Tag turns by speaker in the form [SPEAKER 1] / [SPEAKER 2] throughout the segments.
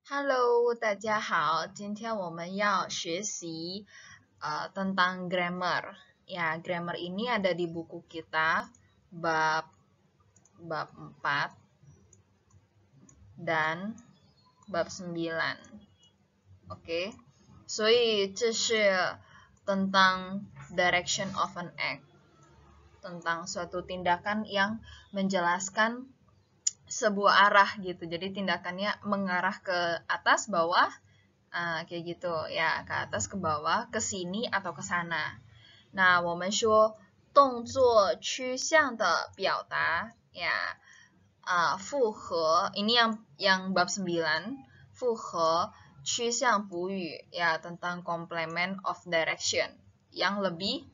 [SPEAKER 1] Hello，大家好，今天我们要学习tentang grammar. Ya, grammar ini ada di buku kita bab 4 dan bab 9. Oke. 所以这是 tentang direction of an act. Tentang suatu tindakan yang menjelaskan sebuah arah gitu. Jadi tindakannya mengarah ke atas, bawah, kayak gitu ya, ke atas, ke bawah, ke sini atau ke sana. Nah, 我们说动作趋向的表达 ya, 复合 ini yang bab 9, 复合趋向补语 ya, tentang complement of direction yang lebih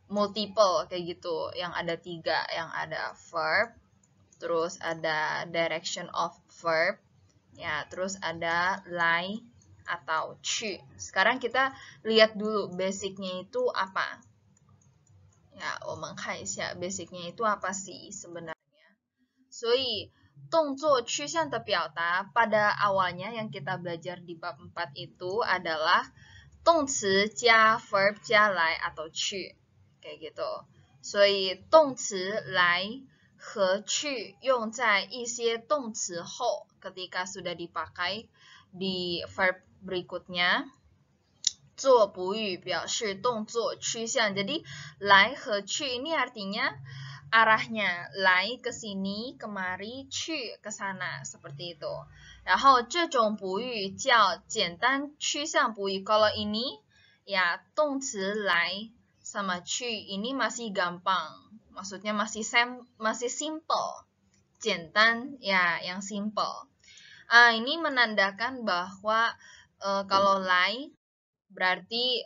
[SPEAKER 1] multiple kayak gitu, yang ada 3, yang ada verb, terus ada direction of verb, ya, terus ada lie atau 去. Sekarang kita lihat dulu basicnya itu apa. Ya, 我们看一下 basicnya itu apa sih sebenarnya. 所以动作趋向的表达 pada awalnya yang kita belajar di bab 4 itu adalah 动词加 verb 加来 atau 去. Kayak gitu. 所以动词来和去用在一些动词后 ketika sudah dipakai di verb berikutnya. 做补语表示动作趋向. Jadi 来和去 ini artinya arahnya. 来 ke sini, kemari, 去 ke sana, seperti itu. 然后这种补语叫简单趋向补语. Kalau ini ya 动词来 sama 去 ini masih gampang. Maksudnya masih simple. 简单ya, yang simple. Ini menandakan bahwa kalau lai berarti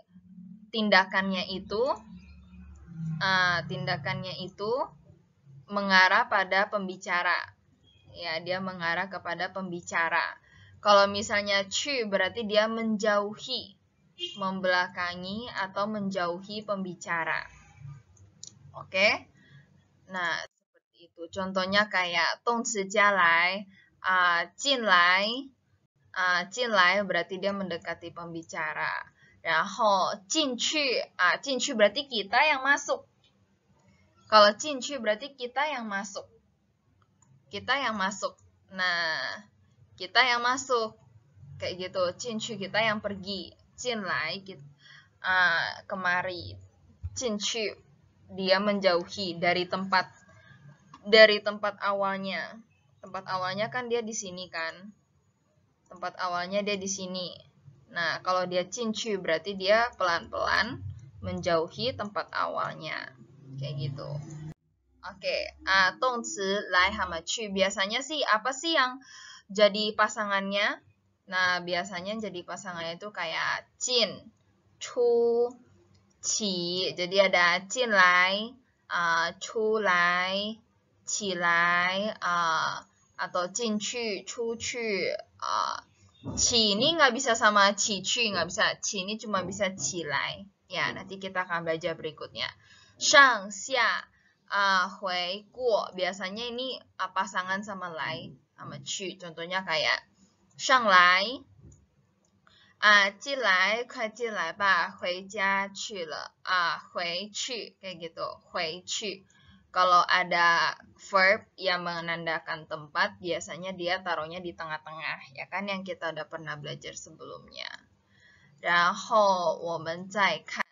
[SPEAKER 1] tindakannya itu mengarah pada pembicara. Ya, dia mengarah kepada pembicara. Kalau misalnya 去 berarti dia menjauhi, membelakangi atau menjauhi pembicara. Oke? Nah, seperti itu. Contohnya kayak 动词加来, 进来, 进来 berarti dia mendekati pembicara. 然后进去, 进去 berarti kita yang masuk. Kalau 进去 berarti kita yang masuk. Kita yang masuk. Nah, kita yang masuk. Kayak gitu. 进去 kita yang pergi. 进来 kemari. 进去 dia menjauhi dari tempat awalnya. Tempat awalnya kan dia di sini kan. Tempat awalnya dia di sini. Nah, kalau dia 进去 berarti dia pelan-pelan menjauhi tempat awalnya. Kayak gitu. Oke, 动词来 sama 去 biasanya sih apa sih yang jadi pasangannya? Nah, biasanya jadi pasangannya itu kayak 进, 出, 起. Jadi ada 进来, 出来, 起来, atau 进去, 出去. 起 ini nggak bisa sama 起去, nggak bisa. 起 ini cuma bisa 起来. Ya, nanti kita akan belajar berikutnya. 上下, 回过. Biasanya ini pasangan sama 来, sama 去. Contohnya kayak 上来, 进来, 快进来吧, 回家去了, 回去, kayak gitu, 回去. Kalau ada verb yang menandakan tempat, biasanya dia taruhnya di tengah-tengah, ya kan, yang kita udah pernah belajar sebelumnya. 然后我们再看,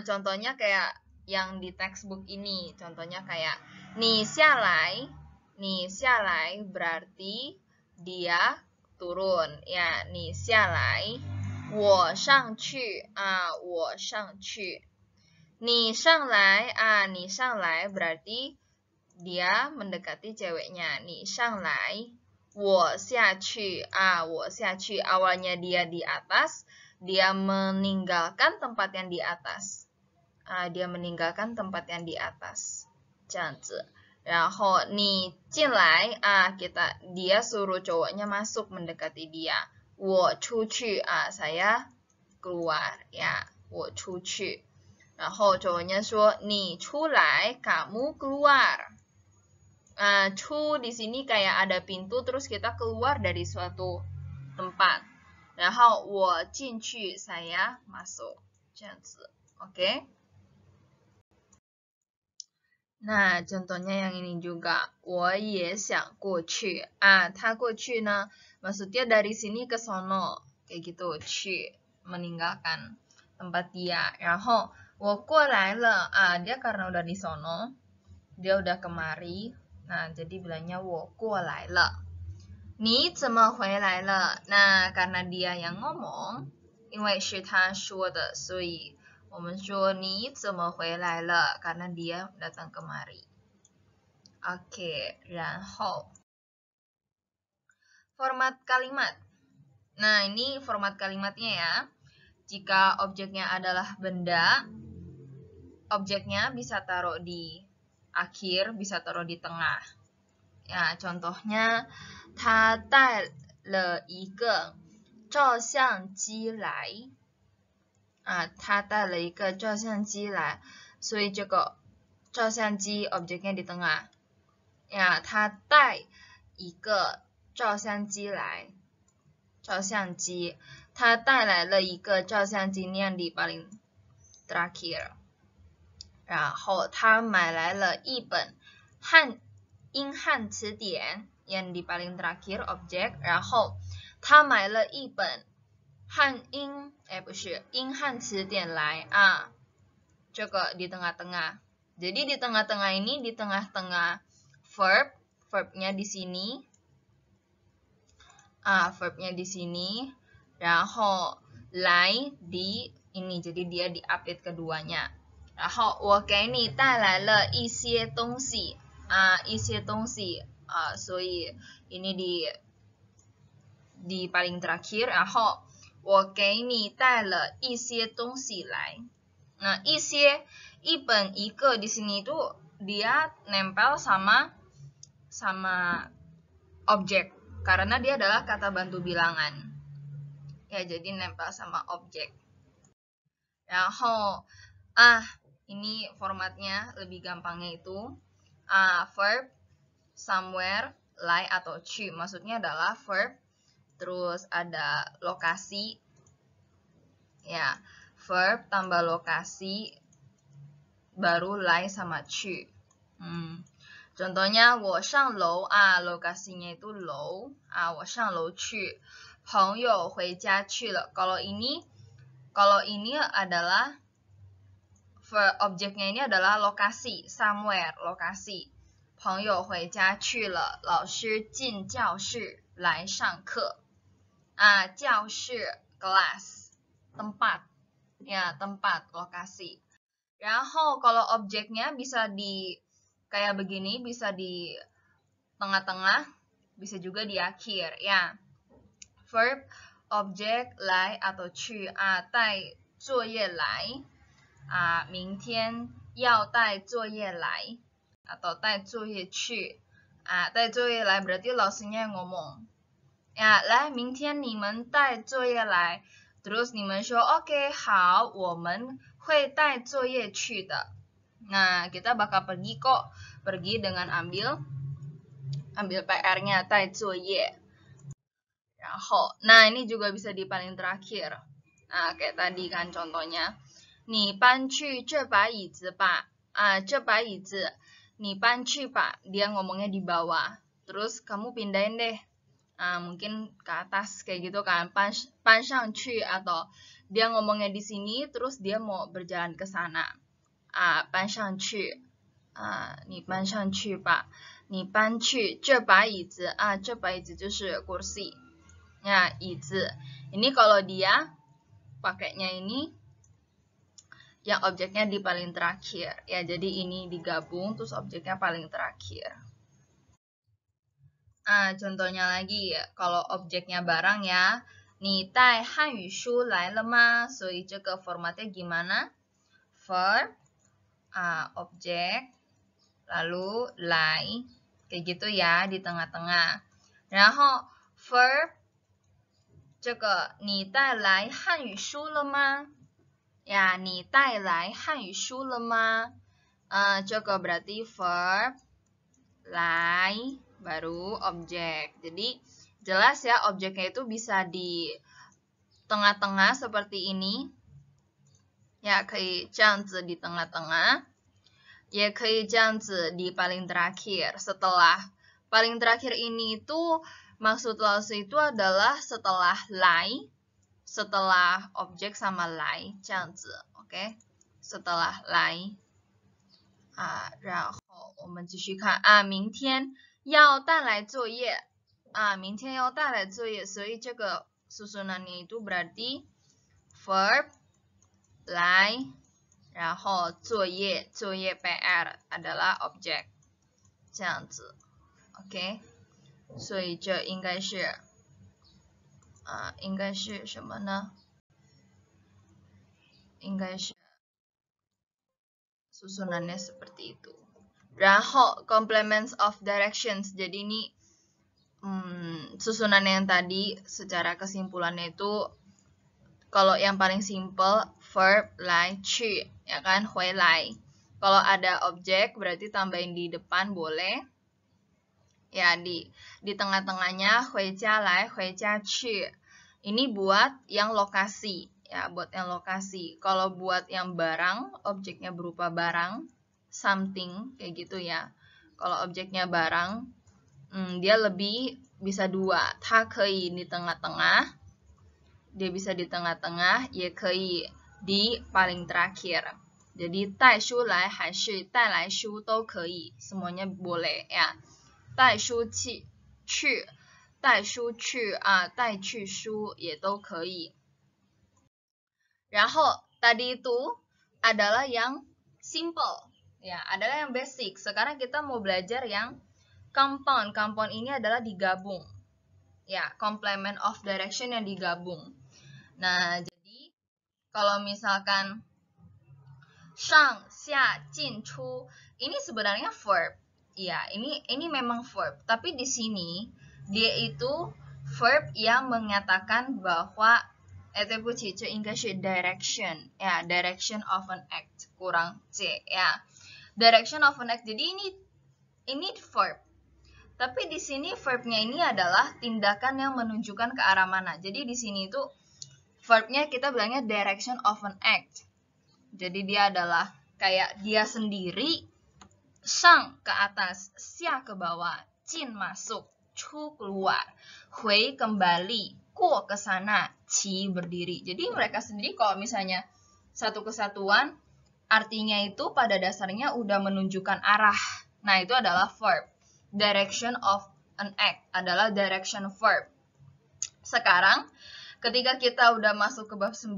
[SPEAKER 1] contohnya kayak yang di textbook ini, contohnya kayak 你下来, 你下来 berarti dia turun, ya, 你下来, 我上去, 我上去. 你上来, 你上来 berarti dia mendekati ceweknya. 你上来, 我下去, 我下去. Awalnya dia di atas, dia meninggalkan tempat yang di atas. Dia meninggalkan tempat yang di atas. 这样子. 然后你进来, dia suruh cowoknya masuk mendekati dia. 我出去, saya keluar, ya. 我出去. 然后 cowoknya 说 你出来, kamu keluar. Chu di sini kayak ada pintu terus kita keluar dari suatu tempat. 然后我进去 saya masuk. 这样子. Oke. Nah, contohnya yang ini juga. 我也想过去. 他过去 呢, maksudnya dari sini ke sono. Kayak gitu, 去 meninggalkan tempat dia. 然后我过来了. Dia karena udah di sono, dia udah kemari. Nah, jadi bilangnya 我过来了. 你怎么回来了? Nah, karena dia yang ngomong, 因为是他说的, 所以我们说你怎么回来了? Karena dia datang kemari. Oke, 然后 format kalimat. Nah, ini format kalimatnya ya. Jika objeknya adalah benda, objeknya bisa taruh di akhir, bisa taruh di tengah. Ya, contohnya 他带了一个照相机来。他带了一个照相机来，所以这个照相机 objeknya di tengah. Ya, 他带一个照相机来，照相机，他带来了一个照相机 ini yang di paling terakhir. 然后他买来了一本英汉词典 yang di paling terakhir objek. 然后他买了一本英汉词典来这个 di tengah-tengah. Jadi di tengah-tengah ini, di tengah-tengah verbnya di sini. Verbnya di sini. 然后来 di ini, jadi dia di update keduanya. 然后我给你带来了一些东西一些东西所以 ini di paling terakhir. 然后我给你带了一些东西来. Nah, 一些 一本一个 di sini itu dia nempel sama objek karena dia adalah kata bantu bilangan. Ya, jadi nempel sama objek. 然后ini formatnya lebih gampangnya itu verb, somewhere, lie atau去. Maksudnya adalah verb, terus ada lokasi. Ya, verb tambah lokasi, baru lie sama 去. Contohnya 我上楼 lokasinya itu 楼我上楼去朋友回家去了. Kalau ini adalah objeknya ini adalah lokasi, somewhere, lokasi. 朋友回家去了老师进教室来上课教室 kelas, tempat. Ya, tempat, lokasi. 然后 kalau objeknya bisa di kayak begini, bisa di tengah-tengah, bisa juga di akhir ya. Verb, objek, 来 atau 去带作业来明天要带作业来 atau 带作业去带作业来 berarti langsungnya yang ngomong. Ya, 来明天你们带作业来 terus 你们说 oke, 好我们会带作业去的. Nah, kita bakal pergi kok. Pergi dengan ambil PR-nya 带作业. Nah, ini juga bisa di paling terakhir. Nah, kayak tadi kan contohnya. 你搬去这把椅子吧这把椅子你搬去吧 dia ngomongnya di bawah. Terus kamu pindahin deh. Mungkin ke atas kayak gitu kan. 搬上去 atau dia ngomongnya di sini terus dia mau berjalan ke sana. 搬上去你搬上去吧你搬去这把椅子这把椅子就是 kursi. Ya, 椅子. Ini kalau dia pakainya ini yang objeknya di paling terakhir. Ya, jadi ini digabung terus objeknya paling terakhir. Contohnya lagi ya, kalau objeknya barang ya. 你带汉语书来了吗? So, 这个 formatnya gimana? Verb, objek, lalu 来, kayak gitu ya di tengah-tengah. 然后 verb 这个你带来汉语书了吗? Ya, 你带来汉语书了吗? 这个 berarti verb 来 baru objek. Jadi jelas ya objeknya itu bisa di tengah-tengah seperti ini. Ya, 可以这样子 di tengah-tengah. 也可以这样子 di paling terakhir. Setelah paling terakhir ini itu maksud laosu itu adalah setelah 来, setelah objek sama 来这样子, oke? Setelah 来然后我们继续看明天要带来作业明天要带来作业, 所以这个 susunannya itu berarti verb 来 然后作业 PR adalah objek 这样子 OK 所以这应该是应该是什么呢应该是 susunannya seperti itu 然后 complements of directions jadi ini susunan yang tadi secara kesimpulannya itu kalau yang paling simple verb 来去 ya kan 回来 kalau ada objek berarti tambahin di depan boleh ya di tengah-tengahnya 回家来回家去 ini buat yang lokasi ya buat yang lokasi kalau buat yang barang objeknya berupa barang something kayak gitu ya kalau objeknya barang dia lebih bisa dua 它可以 di tengah-tengah dia bisa di tengah-tengah, 也可以 di paling terakhir. Jadi 带书来还是带来书都可以 semuanya boleh ya. 带书去带书去带去书也都可以。然后 tadi itu adalah yang simple ya, adalah yang basic. Sekarang kita mau belajar yang compound. Compound ini adalah digabung. Ya, complement of direction yang digabung. Nah, jadi kalau misalkan shang, xia, jin, chu, ini sebenarnya verb. Ya, ini memang verb. Tapi di sini dia itu verb yang mengatakan bahwa itu direction. Ya, direction of an act. Kurang C ya. Direction of an act. Jadi ini verb. Tapi di sini verbnya ini adalah tindakan yang menunjukkan ke arah mana. Jadi di sini itu verbnya kita bilangnya direction of an act. Jadi dia adalah kayak dia sendiri, shang ke atas, xia ke bawah, jin masuk, chu keluar, hui kembali, kuo ke sana, qi berdiri. Jadi mereka sendiri kalau misalnya satu kesatuan, artinya itu pada dasarnya udah menunjukkan arah. Nah itu adalah verb. Direction of an act adalah direction verb. Sekarang ketika kita udah masuk ke bab 9,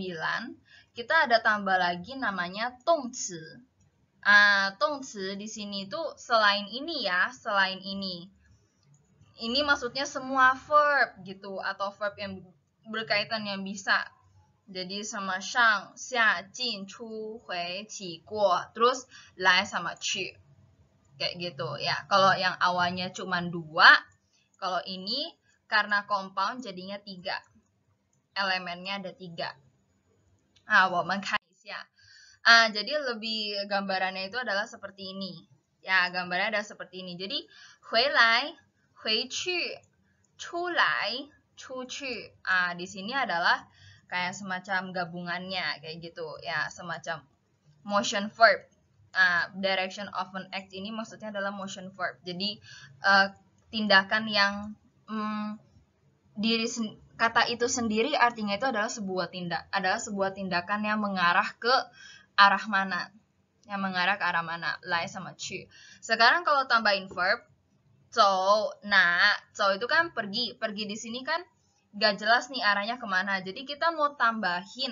[SPEAKER 1] kita ada tambah lagi namanya tongci. Tongci di sini itu selain ini ya, selain ini. Ini maksudnya semua verb gitu atau verb yang berkaitan yang bisa. Jadi sama shang, xia, jin, chu, hui, qi, guo, terus lai sama qu. Kayak gitu ya. Kalau yang awalnya cuma 2, kalau ini karena compound jadinya 3. Elemennya ada 3. Jadi lebih gambarannya itu adalah seperti ini. Ya, gambarnya ada seperti ini. Jadi, 回来, 回去, 出来, 出去. Di sini adalah kayak semacam gabungannya kayak gitu ya, semacam motion verb. Direction of an act ini maksudnya adalah motion verb. Jadi, tindakan yang kata itu sendiri artinya itu adalah sebuah tindakan yang mengarah ke arah mana. Yang mengarah ke arah mana. Lai sama qu. Sekarang kalau tambahin verb, zhou, na, zhou itu kan pergi. Pergi di sini kan gak jelas nih arahnya kemana. Jadi kita mau tambahin.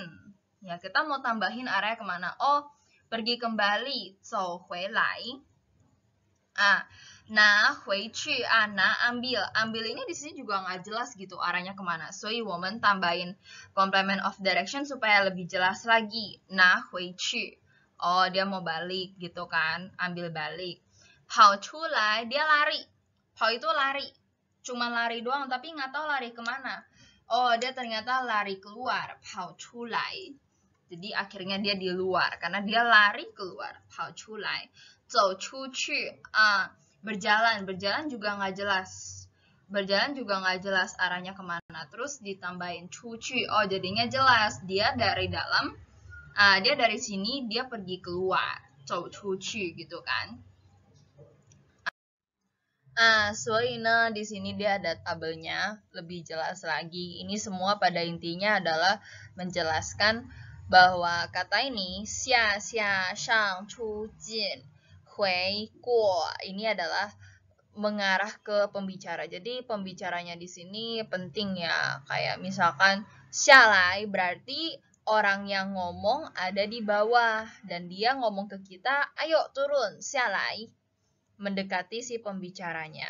[SPEAKER 1] Ya, kita mau tambahin arahnya kemana. Oh, pergi kembali. Zhou hui lai. Na hui qu, na ambil. Ambil ini di sini juga nggak jelas gitu arahnya kemana. So, woman tambahin complement of direction supaya lebih jelas lagi. Na hui qu. Oh, dia mau balik gitu kan. Ambil balik. Pao chu lai, dia lari. Pao itu lari. Cuma lari doang, tapi nggak tahu lari kemana. Oh, dia ternyata lari keluar. Pao chu lai. Jadi akhirnya dia di luar. Karena dia lari keluar. Pao chu lai. Zhou chu qu. berjalan juga nggak jelas. Berjalan juga nggak jelas arahnya kemana. Terus ditambahin cuci, oh jadinya jelas. Dia dari dalam, dia dari sini, dia pergi keluar. Cuci gitu kan. 所以呢 di sini dia ada tabelnya lebih jelas lagi. Ini semua pada intinya adalah menjelaskan bahwa kata ini xia xia shang chu jin hui guo ini adalah mengarah ke pembicara. Jadi pembicaranya di sini penting ya. Kayak misalkan xia lai berarti orang yang ngomong ada di bawah dan dia ngomong ke kita, ayo turun xia lai. Mendekati si pembicaranya.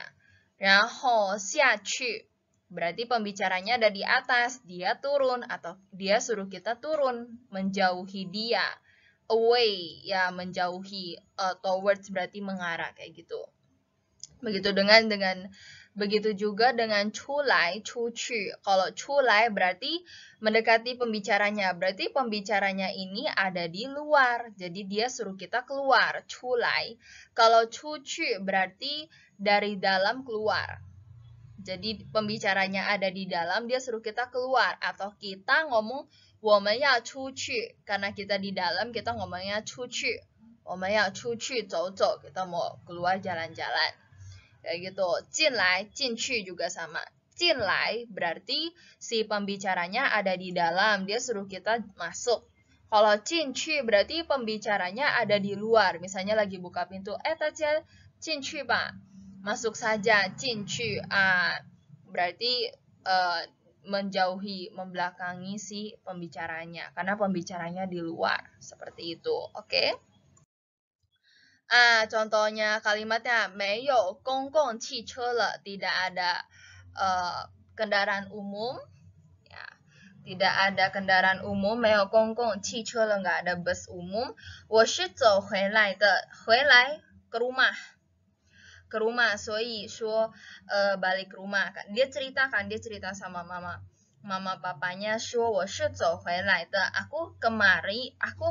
[SPEAKER 1] 然后下去 berarti pembicaranya ada di atas, dia turun atau dia suruh kita turun, menjauhi dia. Away ya menjauhi, towards berarti mengarah kayak gitu. Begitu juga dengan 出来出去. Kalau 出来 berarti mendekati pembicaranya. Berarti pembicaranya ini ada di luar. Jadi dia suruh kita keluar. 出来. Kalau 出去 berarti dari dalam keluar. Jadi pembicaranya ada di dalam, dia suruh kita keluar. Atau kita ngomong 我们要出去. Karena kita di dalam, kita ngomongnya 出去. 我们要出去走走. Kita mau keluar jalan-jalan. Kayak gitu. 进来, 进去juga sama. 进来berarti si pembicaranya ada di dalam, dia suruh kita masuk. Kalau 进去 berarti pembicaranya ada di luar, misalnya lagi buka pintu, 大家进去吧, masuk saja, 进去, berarti menjauhi, membelakangi si pembicaranya, karena pembicaranya di luar, seperti itu, oke? Contohnya kalimatnya 没有公共汽车了, tidak ada kendaraan umum, ya, tidak ada kendaraan umum, 没有公共汽车了, nggak ada bus umum. 我是走回来的, 回来 ke rumah, 所以说balik ke rumah kan. Dia cerita sama mama papanya 说我是走回来的, aku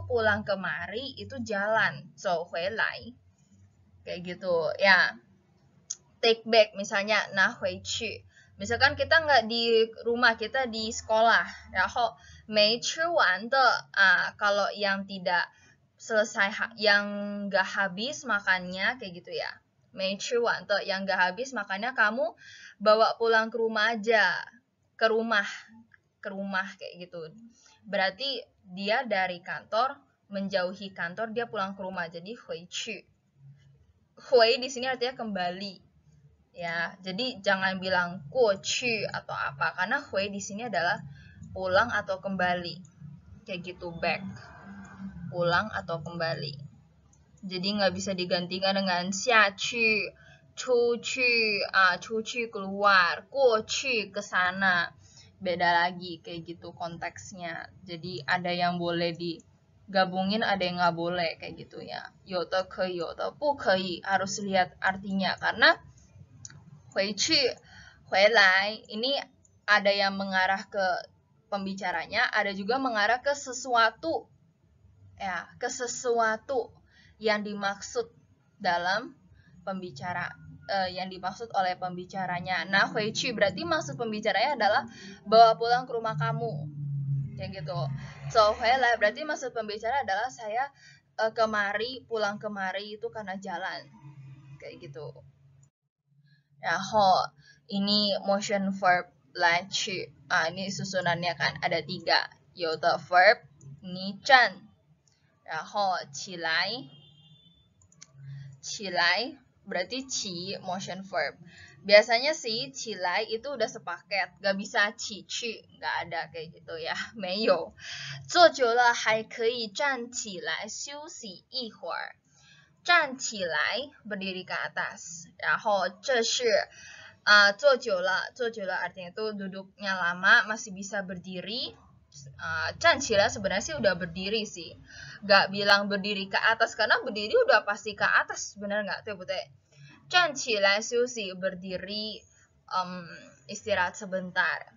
[SPEAKER 1] pulang kemari itu jalan, 走回来 kayak gitu ya. Take back misalnya 拿回去, misalkan kita nggak di rumah, kita di sekolah, 然后没吃完的, kalau yang tidak selesai, yang nggak habis makannya kayak gitu ya. 没吃完的, yang nggak habis makannya kamu bawa pulang ke rumah aja, ke rumah kayak gitu. Berarti dia dari kantor menjauhi kantor, dia pulang ke rumah, jadi 回去. 回 di sini artinya kembali. Ya, jadi jangan bilang 过去 atau apa, karena 回 di sini adalah pulang atau kembali. Kayak gitu, back. Pulang atau kembali. Jadi nggak bisa digantikan dengan 下去, 出去, 出去 keluar, 过去 ke sana. Beda lagi kayak gitu konteksnya. Jadi ada yang boleh digabungin, ada yang nggak boleh kayak gitu ya. 有的可以,有的不可以, harus lihat artinya karena 回去, 回来, ini ada yang mengarah ke pembicaranya, ada juga mengarah ke sesuatu. Ya, ke sesuatu yang dimaksud dalam pembicara, yang dimaksud oleh pembicaranya. Nah, 回去 berarti maksud pembicaranya adalah bawa pulang ke rumah kamu. Kayak gitu. 走回来 berarti maksud pembicara adalah saya pulang kemari itu karena jalan. Kayak gitu. 然后 ini motion verb 来去, ini susunannya kan ada 3. 有的 verb, ini 站, 然后起来berarti 起 motion verb. Biasanya sih 起来 itu udah sepaket, gak bisa 起去, gak ada kayak gitu ya, 没有. 坐久了还可以站起来休息一会儿. 站起来 berdiri ke atas. 然后这是坐久了 artinya itu duduknya lama, masih bisa berdiri. 站起来 sebenarnya sih udah berdiri sih, gak bilang berdiri ke atas karena berdiri udah pasti ke atas, bener gak? 对不对? 站起来休息 berdiri, istirahat sebentar.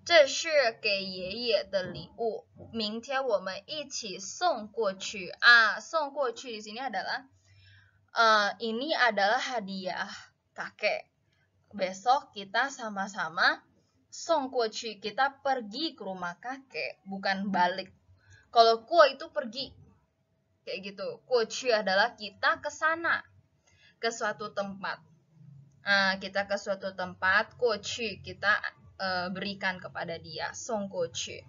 [SPEAKER 1] 这是给爷爷的礼物，明天我们一起送过去. 送过去 di sini adalah ini adalah hadiah kakek. Besok kita sama-sama song kuoqu, kita pergi ke rumah kakek, bukan balik. Kalau kuo itu pergi, kayak gitu. Kuoqu adalah kita ke sana, ke suatu tempat. Kita ke suatu tempat, kuoqu kita berikan kepada dia, song kuoqu.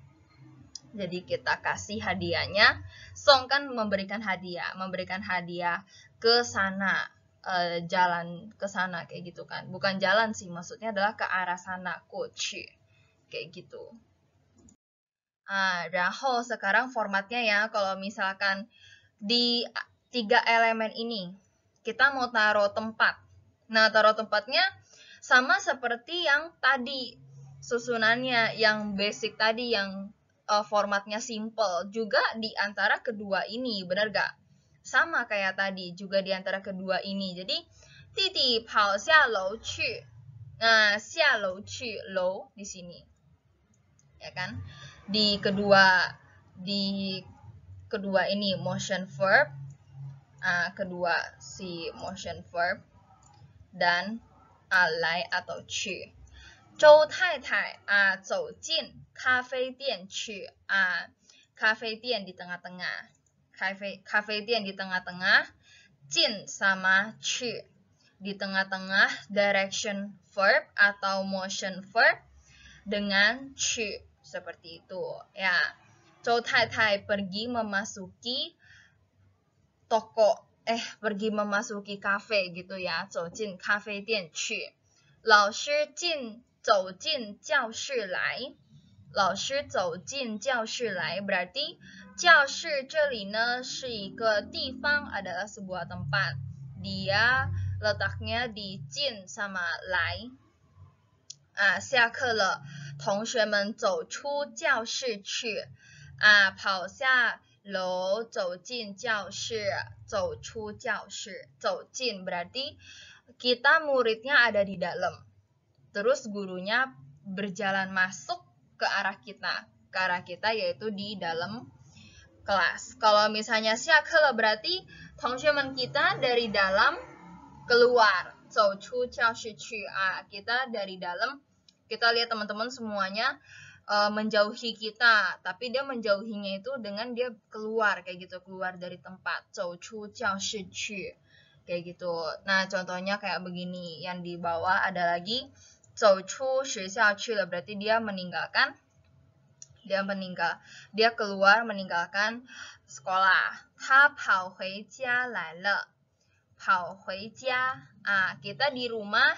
[SPEAKER 1] Jadi kita kasih hadiahnya. Song kan memberikan hadiah ke sana, jalan ke sana kayak gitu kan. Bukan jalan sih, maksudnya adalah ke arah sana, kuoqu. Kayak gitu. 然后 sekarang formatnya ya, kalau misalkan di 3 elemen ini kita mau taruh tempat. Nah, taruh tempatnya sama seperti yang tadi, susunannya yang basic tadi, yang formatnya simple, juga di antara kedua ini, benar gak? Sama kayak tadi, juga di antara kedua ini. Jadi, Didi pao xia lou qu. Nah, xia lou qu, lou di sini. Ya kan? Di kedua ini motion verb, kedua si motion verb, dan lai atau qu. 周太太走进咖啡店去，咖啡店di tengah-tengah, 咖啡店di tengah-tengah, 进 sama 去 di tengah-tengah, direction verb atau motion verb dengan 去 seperti itu ya. 周太太 pergi memasuki toko, pergi memasuki kafe gitu ya, 走进咖啡店去。老师走进教室来，老师走进教室来 berarti 教室这里呢是一个地方, adalah sebuah tempat. Dia letaknya di 进 sama 来。下课了，同学们走出教室去。跑下楼走进教室，走出教室，走进 berarti kita muridnya ada di dalam. Terus gurunya berjalan masuk ke arah kita yaitu di dalam kelas. Kalau misalnya 下课了 berarti 同学们 kita dari dalam keluar, 走出教室去, kita dari dalam, kita lihat teman-teman semuanya menjauhi kita, tapi dia menjauhinya itu dengan dia keluar kayak gitu, keluar dari tempat, 走出教室去 kayak gitu. Nah, contohnya kayak begini, yang di bawah ada lagi 走出学校去了 berarti dia meninggalkan, dia keluar meninggalkan sekolah. 他跑回家来了，跑回家, kita di rumah,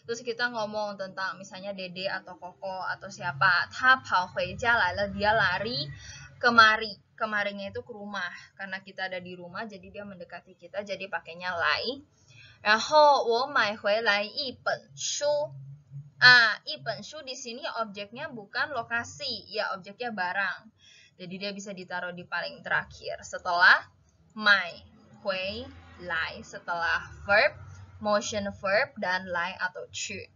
[SPEAKER 1] terus kita ngomong tentang misalnya Dede atau Koko atau siapa. 他跑回家来了, dia lari kemari. Kemarinya itu ke rumah, karena kita ada di rumah jadi dia mendekati kita, jadi pakainya lai. 然后我买回来一本书。一本书 di sini objeknya bukan lokasi, ya objeknya barang. Jadi dia bisa ditaruh di paling terakhir setelah 买回来, setelah verb, motion verb, dan 来 atau 去。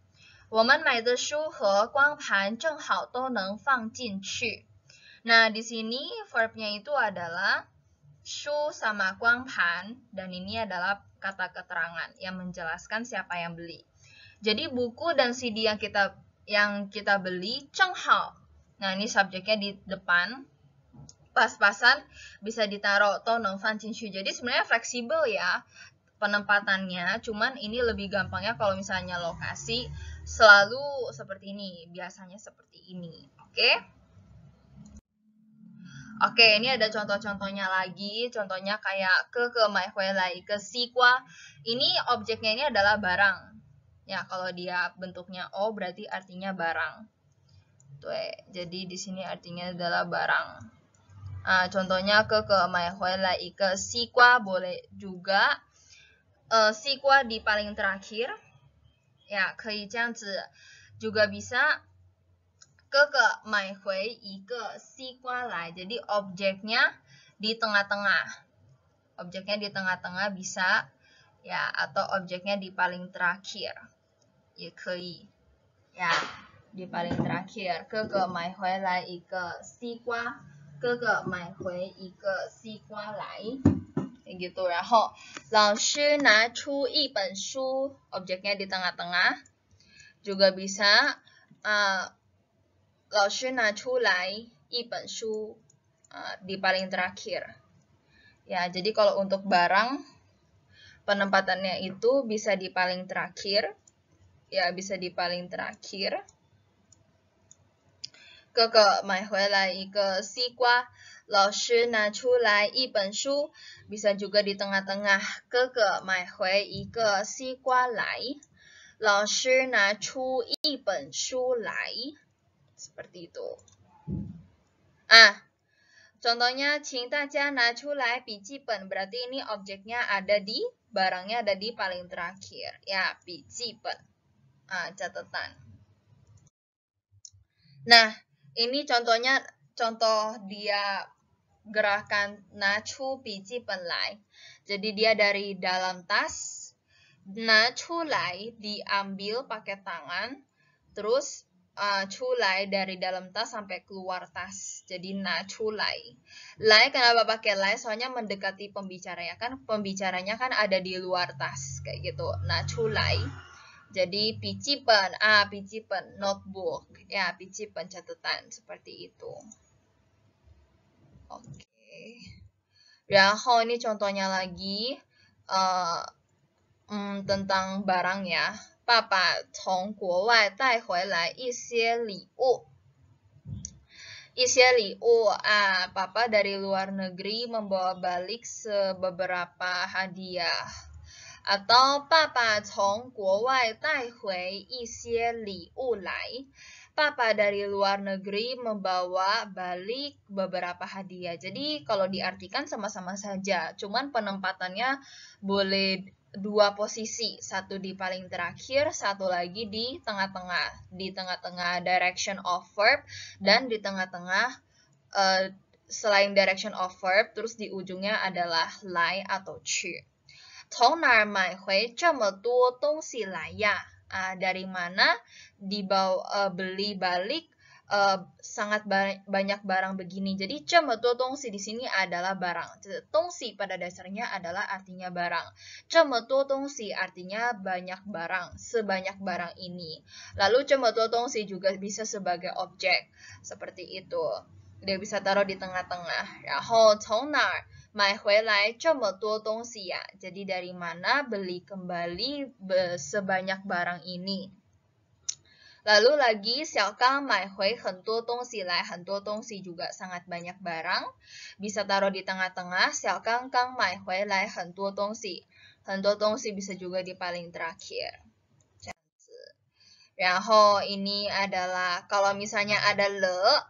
[SPEAKER 1] 我们买的书和光盘正好都能放进去。Nah, di sini verbnya itu adalah 书 sama 光盘, dan ini adalah kata keterangan yang menjelaskan siapa yang beli. Jadi buku dan CD yang kita beli 正好. Nah, ini subjeknya di depan, pas-pasan bisa ditaruh 都能放进去. Jadi sebenarnya fleksibel ya penempatannya, cuman ini lebih gampangnya kalau misalnya lokasi selalu seperti ini, biasanya seperti ini. Oke, ini ada contoh-contohnya lagi. Contohnya kayak ke买回来, ke sikwa. Ini objeknya ini adalah barang. Ya, kalau dia bentuknya O berarti artinya barang. Tuh, jadi di sini artinya adalah barang. Contohnya ke买回来 ke sikwa boleh juga. Sikwa di paling terakhir. Ya, 可以这样子 juga bisa. Ke买回一个西瓜来. Jadi objeknya di tengah-tengah. Objeknya di tengah-tengah bisa ya, atau objeknya di paling terakhir. 也可以 ya, di paling terakhir. 哥哥买回来一个西瓜，哥哥买回一个西瓜来。gitu. 然后老师拿出一本书 objeknya di tengah-tengah. Juga bisa 老师拿出来一本书 di paling terakhir. Ya, jadi kalau untuk barang penempatannya itu bisa di paling terakhir. Ya, bisa di paling terakhir. 哥哥买回来一个西瓜，老师拿出来一本书 bisa juga di tengah-tengah. 哥哥买回一个西瓜来，老师拿出一本书来 seperti itu. Contohnya, 请大家拿出来笔记本 berarti ini objeknya ada di barangnya ada di paling terakhir. Ya, 笔记本 catatan. Nah, ini contohnya contoh dia gerakan 拿出笔记本来. Jadi dia dari dalam tas, 拿出来 diambil pakai tangan, terus 出来 dari dalam tas sampai keluar tas. Jadi 拿出来. Lai kenapa pakai lai? Soalnya mendekati pembicaranya kan, pembicaranya kan ada di luar tas kayak gitu. 拿出来. Jadi 笔记本 笔记本 notebook ya, 笔记本 catatan seperti itu. Oke. 然后 ini contohnya lagi tentang barang ya. 爸爸从国外带回来一些礼物。一些礼物 papa dari luar negeri membawa balik beberapa hadiah. Atau 爸爸从国外带回一些礼物来. Papa dari luar negeri membawa balik beberapa hadiah. Jadi kalau diartikan sama-sama saja, cuman penempatannya boleh dua posisi, satu di paling terakhir, satu lagi di tengah-tengah. Di tengah-tengah direction of verb dan di tengah-tengah selain direction of verb, terus di ujungnya adalah lai atau去. 从哪儿买回这么多东西来呀? Dari mana beli balik sangat banyak barang begini. Jadi 这么多东西 di sini adalah barang. 东西 pada dasarnya adalah artinya barang. 这么多东西 artinya banyak barang, sebanyak barang ini. Lalu 这么多东西 juga bisa sebagai objek. Seperti itu. Dia bisa taruh di tengah-tengah. 然后从哪儿买回来这么多东西呀? Jadi dari mana beli kembali sebanyak barang ini. Lalu lagi, 小刚买回很多东西来, 很多东西 juga sangat banyak barang. Bisa taruh di tengah-tengah, 小刚刚买回来很多东西. 很多东西 bisa juga di paling terakhir. 这样子. 然后 ini adalah, kalau misalnya ada le,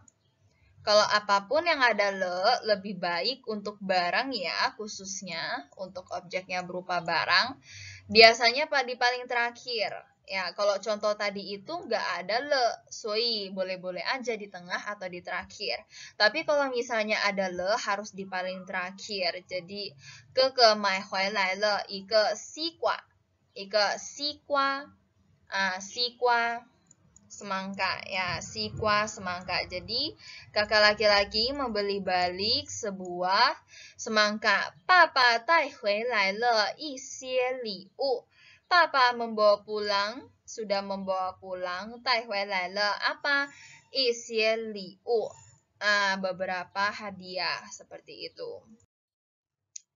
[SPEAKER 1] kalau apapun yang ada le, lebih baik untuk barang ya, khususnya untuk objeknya berupa barang, biasanya di paling terakhir. Ya, kalau contoh tadi itu nggak ada le, soi boleh-boleh aja di tengah atau di terakhir. Tapi kalau misalnya ada le, harus di paling terakhir. Jadi, 哥哥买回来了一个西瓜，一个西瓜，西瓜。semangka ya, sikwa semangka. Jadi kakak laki-laki membeli balik sebuah semangka. Papa 带回来了一些礼物. Papa membawa pulang, sudah membawa pulang, 带回来了 apa? 一些礼物. Beberapa hadiah seperti itu.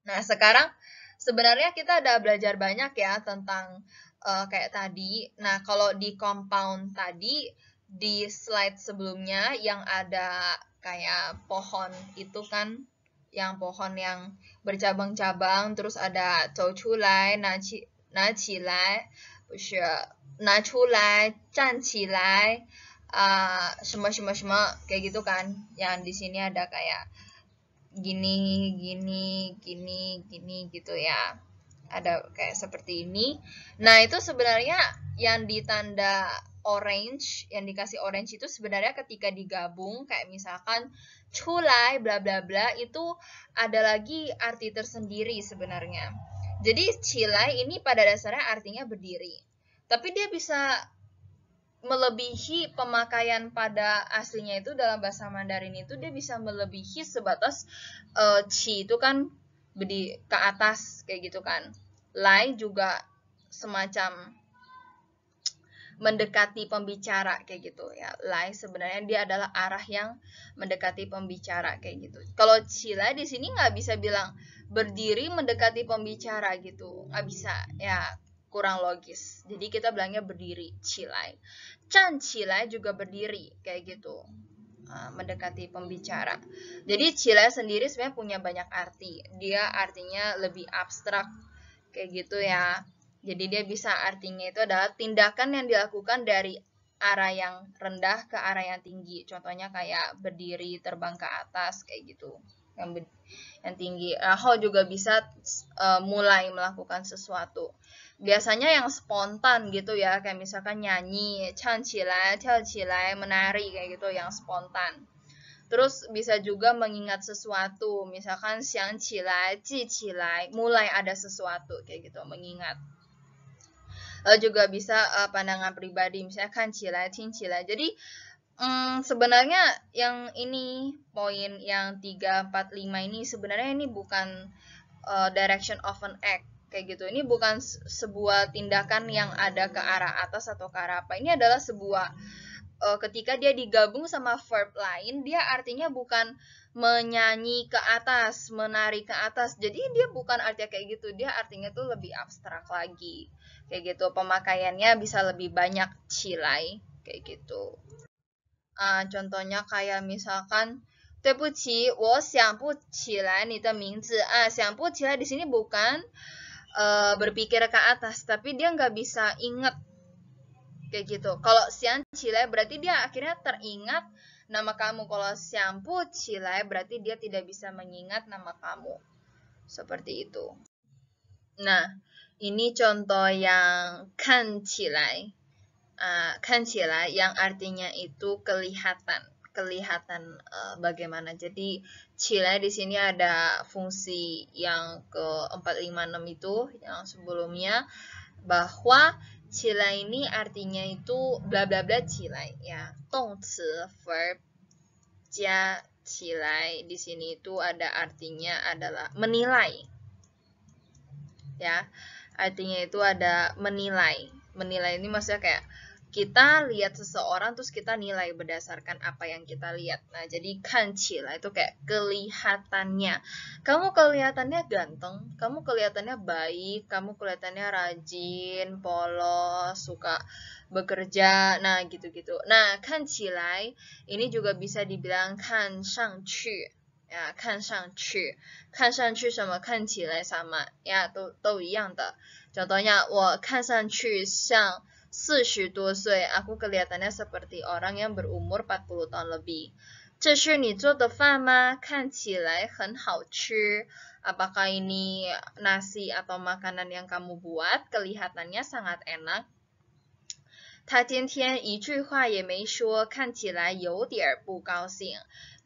[SPEAKER 1] Nah, sekarang sebenarnya kita ada belajar banyak ya tentang kayak tadi. Nah, kalau di compound tadi, di slide sebelumnya yang ada kayak pohon itu kan, yang pohon yang bercabang-cabang, terus ada 走出来, 拿起来, 不是拿出来, 站起来, 什么 kayak gitu kan. Yang di sini ada kayak gini gitu ya. Ada kayak seperti ini. Nah, itu sebenarnya yang ditanda orange, yang dikasih orange itu sebenarnya ketika digabung, kayak misalkan culai, bla bla bla, itu ada lagi arti tersendiri sebenarnya. Jadi, cilai ini pada dasarnya artinya berdiri. Tapi dia bisa melebihi pemakaian pada aslinya itu dalam bahasa Mandarin itu, dia bisa melebihi sebatas ci itu kan ke atas kayak gitu kan. Lai juga semacam mendekati pembicara kayak gitu ya. Lai sebenarnya dia adalah arah yang mendekati pembicara kayak gitu. Kalau cila di sini nggak bisa bilang berdiri mendekati pembicara gitu, nggak bisa ya, kurang logis. Jadi kita bilangnya berdiri, cilai. Can cilai juga berdiri kayak gitu, mendekati pembicara. Jadi cilai sendiri sebenarnya punya banyak arti. Dia artinya lebih abstrak kayak gitu ya. Jadi dia bisa artinya itu adalah tindakan yang dilakukan dari arah yang rendah ke arah yang tinggi. Contohnya kayak berdiri, terbang ke atas kayak gitu. Yang tinggi. Rahou juga bisa mulai melakukan sesuatu. Biasanya yang spontan gitu ya, kayak misalkan nyanyi, chang qilai, tiao qilai, menari kayak gitu, yang spontan. Terus bisa juga mengingat sesuatu, misalkan xiang qilai, ji qilai, mulai ada sesuatu kayak gitu, mengingat. Juga bisa pandangan pribadi, misalnya kan qilai, ting qilai. Jadi sebenarnya yang ini poin yang 3, 4, 5 ini sebenarnya ini bukan direction of an act kayak gitu. Ini bukan sebuah tindakan yang ada ke arah atas atau ke arah apa. Ini adalah sebuah ketika dia digabung sama verb lain, dia artinya bukan menyanyi ke atas, menari ke atas. Jadi dia bukan artinya kayak gitu. Dia artinya tuh lebih abstrak lagi. Kayak gitu. Pemakaiannya bisa lebih banyak cilai kayak gitu. Contohnya kayak misalkan 对不起，我想不起来你的名字。想不起来di sini bukan berpikir ke atas, tapi dia nggak bisa inget kayak gitu. Kalau xiang qilai berarti dia akhirnya teringat nama kamu. Kalau xiang bu qilai berarti dia tidak bisa mengingat nama kamu. Seperti itu. Nah, ini contoh yang kan qilai. Kan qilai yang artinya itu kelihatan. Kelihatan bagaimana. Jadi qilai di sini ada fungsi yang ke 4, 5, 6 itu yang sebelumnya, bahwa qilai ini artinya itu bla bla bla qilai ya. Dongci verb jia qilai di sini itu ada artinya adalah menilai. Ya. Artinya itu ada menilai. Menilai ini maksudnya kayak kita lihat seseorang terus kita nilai berdasarkan apa yang kita lihat. Nah, jadi kan qilai itu kayak kelihatannya. Kamu kelihatannya ganteng, kamu kelihatannya baik, kamu kelihatannya rajin, polos, suka bekerja, nah gitu-gitu. Nah, kan qilai ini juga bisa dibilang kan shang qu. Ya, 看上去，看上去什么看起来sama ya, 都一样的。Contohnya, 我看上去像40多岁, aku kelihatannya seperti orang yang berumur 40 tahun lebih. 这是你做的饭吗？看起来很好吃. Apakah ini nasi atau makanan yang kamu buat? Kelihatannya sangat enak. 他今天一句话也没说，看起来有点不高兴.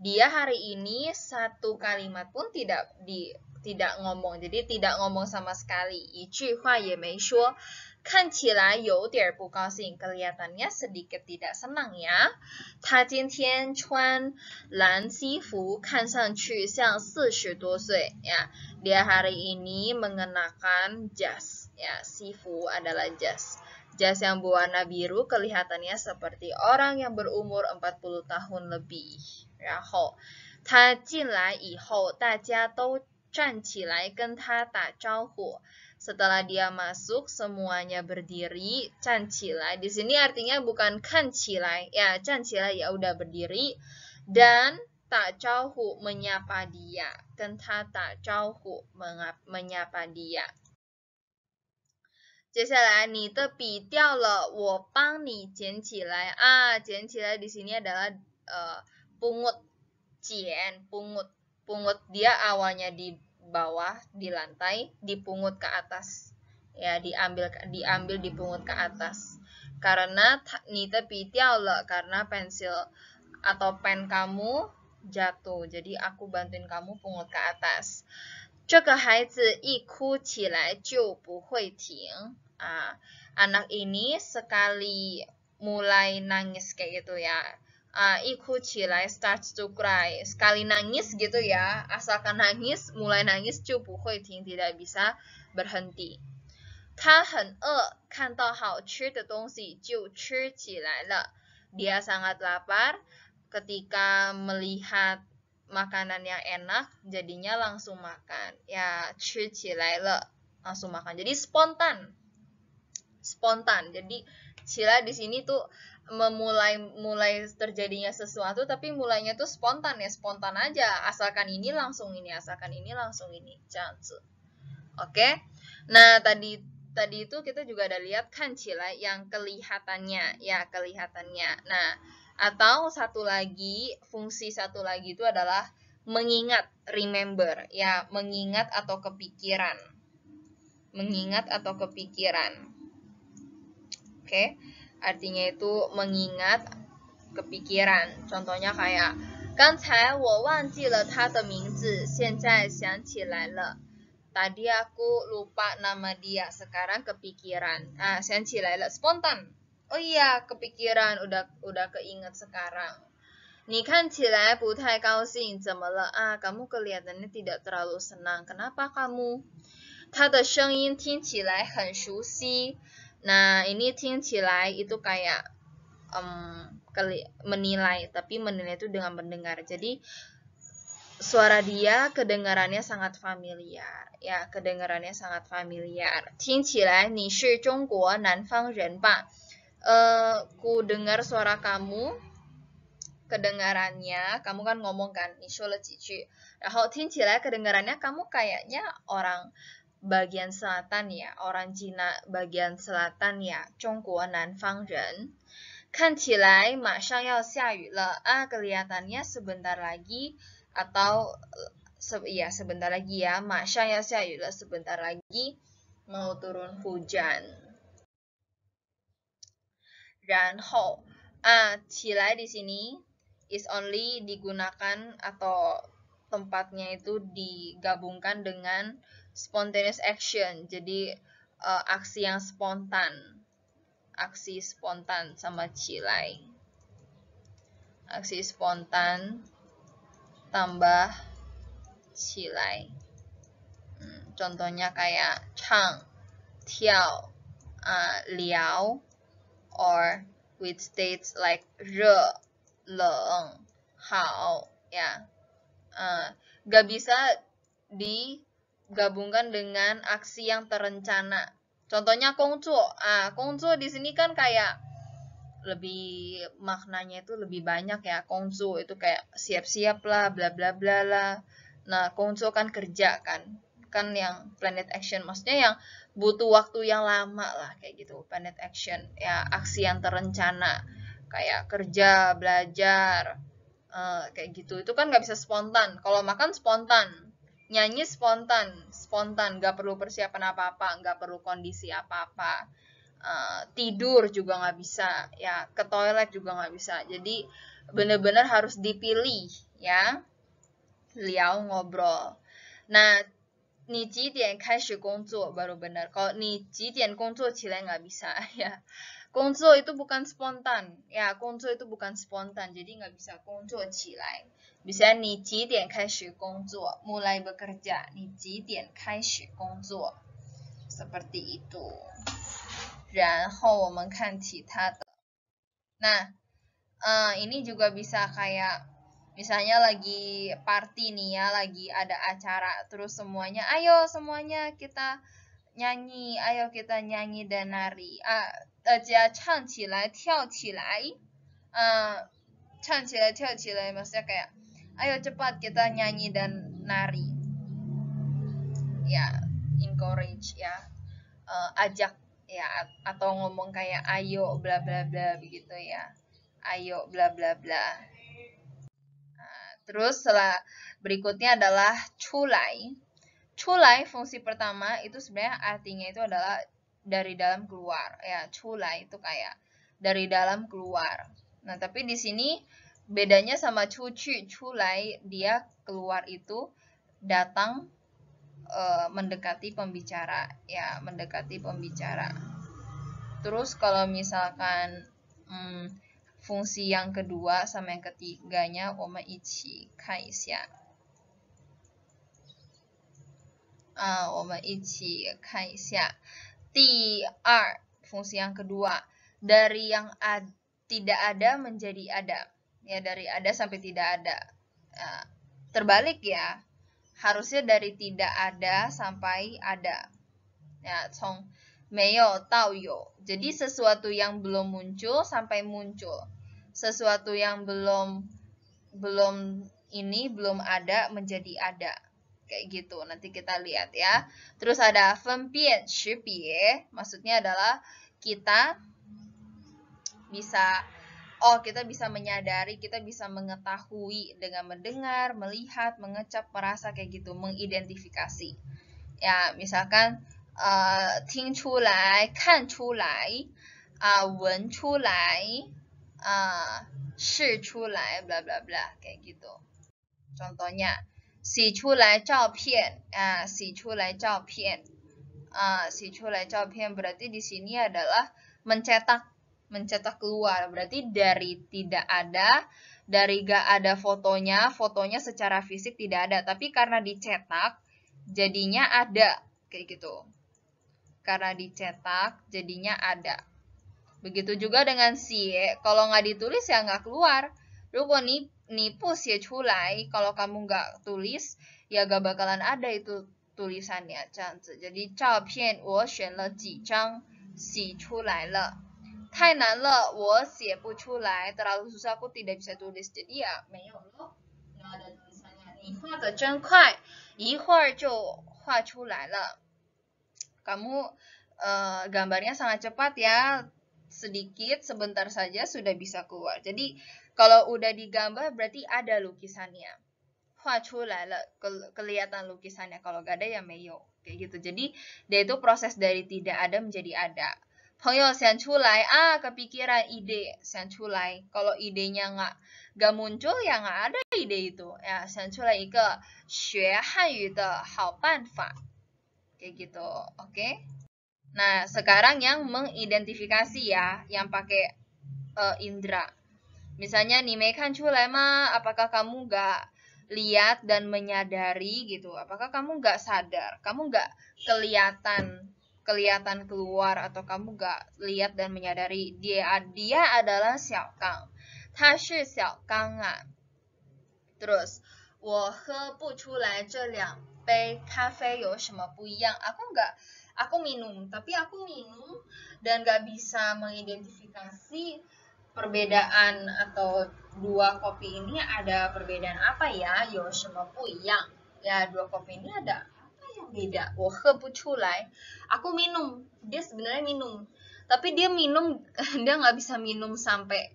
[SPEAKER 1] Dia hari ini satu kalimat pun tidak ngomong, jadi tidak ngomong sama sekali. 一句话也没说，看起来有点不高兴, kelihatannya sedikit tidak senang ya. 他今天穿蓝西服，看上去像40多岁 ya. Dia hari ini mengenakan jas ya, sifu adalah jas. Jas yang berwarna biru kelihatannya seperti orang yang berumur 40 tahun lebih. 然后他进来以后，大家都站起来跟他打招呼。Setelah dia masuk, semuanya berdiri, 站起来. Di sini artinya bukan kan qilai, ya 站起来 ya udah berdiri, dan 打招呼 menyapa dia, 跟他打招呼 menyapa dia. 接下来你的笔掉了，我帮你捡起来。捡起来di sini adalah pungut, pungut dia awalnya di bawah di lantai, dipungut ke atas. Ya, diambil dipungut ke atas. Karena 你的笔掉了, karena pensil atau pen kamu jatuh. Jadi aku bantuin kamu pungut ke atas. 这个孩子一哭起来就不会停. Anak ini sekali mulai nangis kayak gitu ya, Iku cilai starts to cry. Sekali nangis gitu ya, asalkan nangis, mulai nangis, 就不会停, tidak bisa berhenti. 他很饿，看到好吃的东西就吃起来了。Dia sangat lapar, ketika melihat makanan yang enak, jadinya langsung makan. Ya, 吃起来了, langsung makan. Jadi spontan. Jadi cila di sini tuh mulai terjadinya sesuatu, tapi mulainya tuh spontan ya, spontan aja. Asalkan ini langsung ini, asalkan ini langsung ini. Oke. Nah, tadi itu kita juga ada lihat kan cila yang kelihatannya, ya kelihatannya. Nah, atau fungsi satu lagi itu adalah mengingat, remember, ya mengingat atau kepikiran. Mengingat atau kepikiran. Oke, artinya itu mengingat, kepikiran. Contohnya kayak 刚才我忘记了他的名字，现在想起来了。Tadi aku lupa nama dia, sekarang kepikiran. Ah, 想起来了, spontan. Oh iya, kepikiran, udah keinget sekarang. 你看起来不太高兴，怎么了？ kamu kelihatannya tidak terlalu senang. Kenapa kamu? 他的声音听起来很熟悉。Nah, ini 听起来 itu kayak menilai, tapi menilai itu dengan mendengar. Jadi suara dia kedengarannya sangat familiar, ya kedengarannya sangat familiar. 听起来你是中国南方人吧？ ku dengar suara kamu, kedengarannya, kamu kan ngomong kan, 你说了几句，然后听起来 kedengarannya kamu kayaknya orang bagian selatan ya, orang Cina bagian selatan ya, 中国南方人。看起来马上要下雨了，kelihatannya sebentar lagi, atau ya sebentar lagi ya, 马上要下雨了, sebentar lagi mau turun hujan. 然后起来di sini is only digunakan atau tempatnya itu digabungkan dengan spontaneous action, jadi aksi yang spontan, aksi spontan sama cilai, aksi spontan tambah cilai. Contohnya kayak 唱, 跳, 聊, or with states like 热, 冷, 好, ya. Gak bisa digabungkan dengan aksi yang terencana. Contohnya 工作. 工作 di sini kan kayak lebih maknanya itu lebih banyak ya. 工作 itu kayak siap-siap lah, bla bla bla lah. Nah, 工作 kan kerja kan yang planet action, maksudnya yang butuh waktu yang lama lah kayak gitu. Planet action ya, aksi yang terencana kayak kerja, belajar, kayak gitu. Itu kan nggak bisa spontan. Kalau makan spontan, nyanyi spontan, nggak perlu persiapan apa-apa, nggak perlu kondisi apa-apa. Tidur juga nggak bisa, ya ke toilet juga nggak bisa. Jadi benar-benar harus dipilih ya, liau ngobrol. Nah, 你几点开始工作 baru benar. Kalau 你几点工作起来 nggak bisa ya. 工作 itu bukan spontan ya, 工作 itu bukan spontan, jadi nggak bisa 工作起来. Bisa 你几点开始工作 mulai bekerja. 你几点开始工作 seperti itu. 然后我们看其他的. Nah, ini juga bisa kayak misalnya lagi party nih ya, lagi ada acara, terus semuanya, ayo semuanya kita nyanyi, ayo kita nyanyi dan nari. 大家唱起来跳起来. 唱起来跳起来 maksudnya kayak ayo cepat kita nyanyi dan nari. Ya, encourage ya. Ajak ya, atau ngomong kayak ayo bla bla bla begitu ya. Ayo bla bla bla. Terus setelah berikutnya adalah 出来. 出来 fungsi pertama itu sebenarnya artinya itu adalah dari dalam keluar ya. 出来 itu kayak dari dalam keluar. Nah, tapi di sini bedanya sama 出去, 出来 dia keluar itu datang, mendekati pembicara ya, mendekati pembicara. Terus kalau misalkan fungsi yang kedua sama yang ketiganya, 我们一起看一下。我们一起看一下。第二 fungsi yang kedua, dari yang tidak ada menjadi ada. Ya, dari ada sampai tidak ada. Terbalik ya. Harusnya dari tidak ada sampai ada. Ya, 从没有到有. Jadi sesuatu yang belum muncul sampai muncul. Sesuatu yang belum ada menjadi ada. Kayak gitu. Nanti kita lihat ya. Terus ada 分辨识别, maksudnya adalah kita bisa menyadari, kita bisa mengetahui dengan mendengar, melihat, mengecap, merasa kayak gitu, mengidentifikasi. Ya, misalkan 听出来, 看出来, 闻出来, 试出来, bla bla bla, kayak gitu. Contohnya, 洗出来照片, 洗出来照片, 洗出来照片 berarti di sini adalah mencetak keluar, berarti dari tidak ada, dari gak ada fotonya secara fisik tidak ada, tapi karena dicetak jadinya ada, kayak gitu. Karena dicetak jadinya ada. Begitu juga dengan xie, kalau nggak ditulis ya nggak keluar. 如果你不写出来, kalau kamu nggak tulis ya gak bakalan ada itu tulisannya, 这样子. Jadi 照片我选了几张, 洗出来了. 太难了，我写不出来. Terlalu susah, aku tidak bisa tulis. Jadi ya 没有了， nggak ada tulisannya. 你画得真快，一会儿就画出来了. Kamu gambarnya sangat cepat ya, sedikit, sebentar saja sudah bisa keluar. Jadi kalau udah digambar berarti ada lukisannya. 画出来了, kelihatan lukisannya. Kalau gak ada ya 没有, kayak gitu. Jadi dia itu proses dari tidak ada menjadi ada. 朋友想出来, kepikiran ide, 想出来. Kalau idenya nggak muncul ya nggak ada ide itu. Ya, 想出来一个学汉语的好办法. Kayak gitu, oke? Nah, sekarang yang mengidentifikasi ya, yang pakai indera. Misalnya, 你没看出来吗? Apakah kamu nggak lihat dan menyadari gitu? Apakah kamu nggak sadar? Kamu nggak kelihatan keluar, atau kamu nggak lihat dan menyadari dia adalah Xiaogang. 他是小刚啊. Terus, 我喝不出来这两杯咖啡有什么不一样? Aku minum, tapi aku minum dan gak bisa mengidentifikasi perbedaan atau dua kopi ini ada perbedaan apa ya? 有什么不一样? Ya, dua kopi ini ada apa yang beda? 我喝不出来. Aku minum, dia sebenarnya minum, tapi dia nggak bisa minum sampai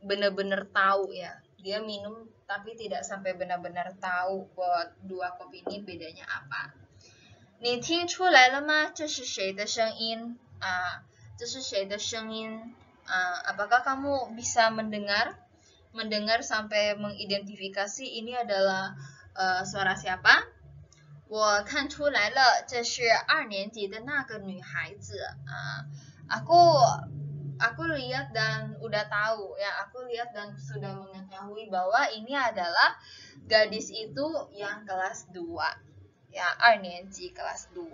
[SPEAKER 1] benar-benar tahu ya. Dia minum tapi tidak sampai benar-benar tahu bahwa dua kopi ini bedanya apa. 你听出来了吗? 这是谁的声音? 这是谁的声音? Apakah kamu bisa mendengar sampai mengidentifikasi ini adalah suara siapa? 我看出来了，这是2年级的那个女孩子. Aku lihat dan udah tahu ya, aku lihat dan sudah mengetahui bahwa ini adalah gadis itu yang kelas 2. Ya, 2年级 kelas 2.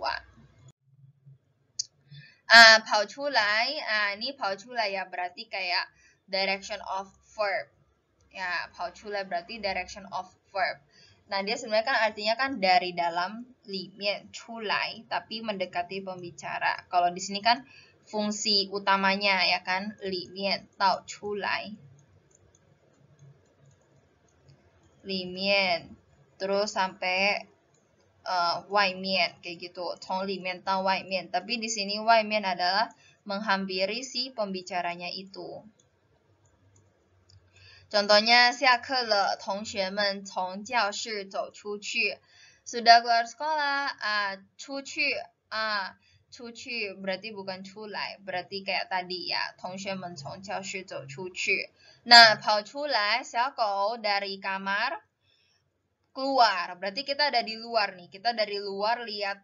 [SPEAKER 1] 跑出来, ini 跑出来ya berarti kayak direction of verb. Ya, 跑出来 berarti direction of verb. Nah, dia sebenarnya kan artinya kan dari dalam, 里面出来, tapi mendekati pembicara. Kalau di sini kan fungsi utamanya ya kan, 里面到出来. 里面 terus sampai 外面 kayak gitu, 从里面到外面. Tapi di sini 外面 adalah menghampiri si pembicaranya itu. Contohnya, 下课了，同学们从教室走出去. Sudah keluar sekolah, 出去, 出去 berarti bukan 出来, berarti kayak tadi ya, 同学们从教室走出去. Nah, 跑出来, 小狗 dari kamar keluar, berarti kita ada di luar nih, kita dari luar lihat